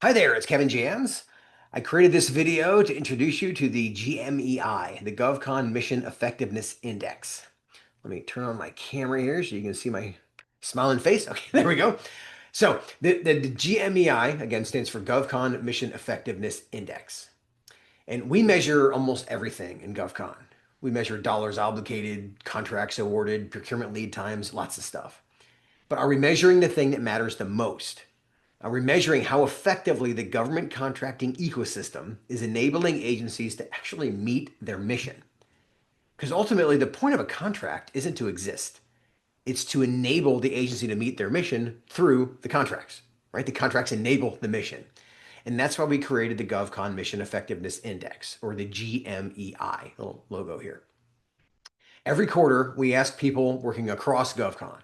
Hi there, it's Kevin Jams. I created this video to introduce you to the GMEI, the GovCon Mission Effectiveness Index. Let me turn on my camera here so you can see my smiling face. Okay, there we go. So the GMEI, again, stands for GovCon Mission Effectiveness Index. And we measure almost everything in GovCon. We measure dollars obligated, contracts awarded, procurement lead times, lots of stuff. But are we measuring the thing that matters the most? We're measuring how effectively the government contracting ecosystem is enabling agencies to actually meet their mission. Because ultimately, the point of a contract isn't to exist, it's to enable the agency to meet their mission through the contracts, right? The contracts enable the mission. And that's why we created the GovCon Mission Effectiveness Index, or the GMEI, little logo here. Every quarter, we ask people working across GovCon,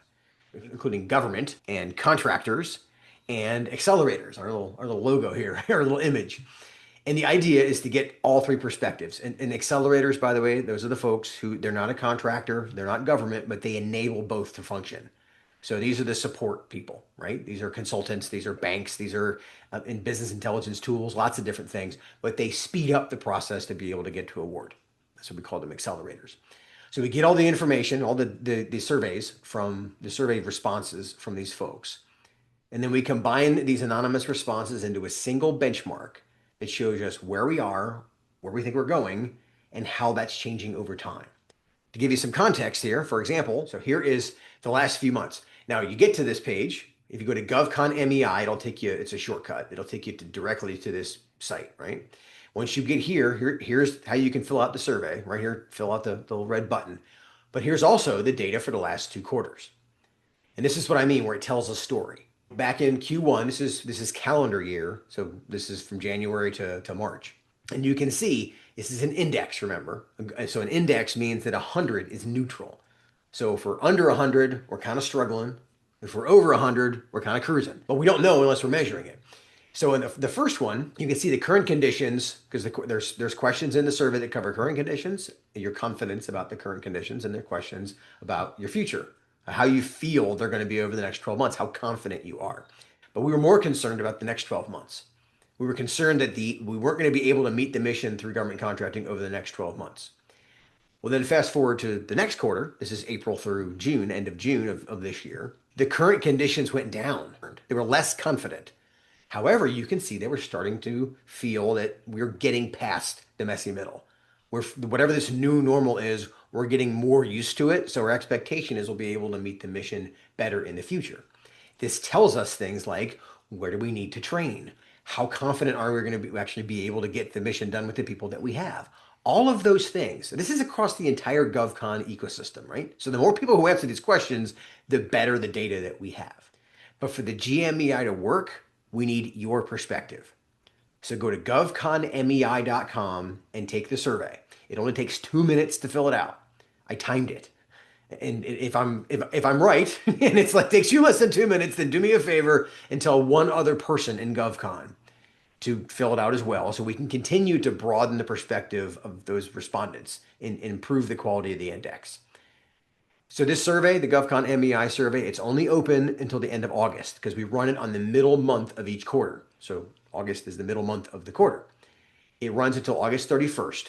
including government and contractors and accelerators, our little logo here, our little image. And the idea is to get all three perspectives. And accelerators, by the way, those are the folks who they're not a contractor, they're not government, but they enable both to function. So these are the support people, right? These are consultants, these are banks, these are in business intelligence tools, lots of different things, but they speed up the process to be able to get to award. That's what we call them, accelerators. So we get all the information, all the surveys from the survey responses from these folks. And then we combine these anonymous responses into a single benchmark that shows us where we are, where we think we're going, and how that's changing over time. To give you some context here, for example, so here is the last few months. Now you get to this page, if you go to GovCon MEI, it'll take you, it's a shortcut. It'll take you directly to this site, right? Once you get here's how you can fill out the survey. Right here, fill out the little red button. But here's also the data for the last 2 quarters. And this is what I mean, where it tells a story. Back in Q1, this is calendar year, so this is from January to March. And you can see this is an index, remember? So an index means that 100 is neutral. So if we're under 100, we're kind of struggling. If we're over 100, we're kind of cruising. But we don't know unless we're measuring it. So in the first one, you can see the current conditions, because there's questions in the survey that cover current conditions, your confidence about the current conditions, and there are questions about your future, how you feel they're going to be over the next 12 months, how confident you are. But we were more concerned about the next 12 months. We were concerned that we weren't going to be able to meet the mission through government contracting over the next 12 months. Well, then fast forward to the next quarter. This is April through June, end of June of this year. The current conditions went down. They were less confident. However, you can see they were starting to feel that we're getting past the messy middle. Whatever this new normal is, we're getting more used to it. So our expectation is we'll be able to meet the mission better in the future. This tells us things like, where do we need to train? How confident are we going to actually be able to get the mission done with the people that we have? All of those things. This is across the entire GovCon ecosystem, right? So the more people who answer these questions, the better the data that we have. But for the GMEI to work, we need your perspective. So go to govconmei.com and take the survey. It only takes 2 minutes to fill it out. I timed it. And if I'm right, and it's like takes you less than 2 minutes, then do me a favor and tell one other person in GovCon to fill it out as well, so we can continue to broaden the perspective of those respondents and improve the quality of the index. So this survey, the GovCon MEI survey, it's only open until the end of August because we run it on the middle month of each quarter. So August is the middle month of the quarter. It runs until August 31st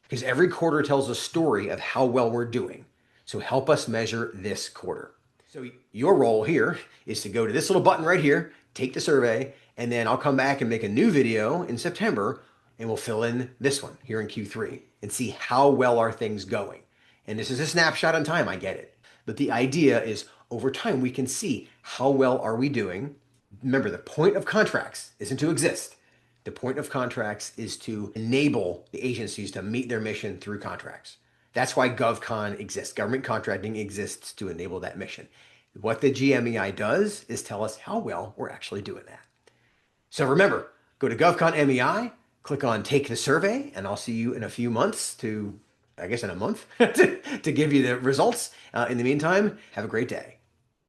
because every quarter tells a story of how well we're doing. So help us measure this quarter. So your role here is to go to this little button right here, take the survey, and then I'll come back and make a new video in September and we'll fill in this one here in Q3 and see how well are things going. And this is a snapshot in time, I get it. But the idea is over time, we can see how well are we doing. Remember, the point of contracts isn't to exist. The point of contracts is to enable the agencies to meet their mission through contracts. That's why GovCon exists. Government contracting exists to enable that mission. What the GMEI does is tell us how well we're actually doing that. So remember, go to GovCon MEI, click on Take the Survey, and I'll see you in a few months I guess in a month, to give you the results. In the meantime, have a great day.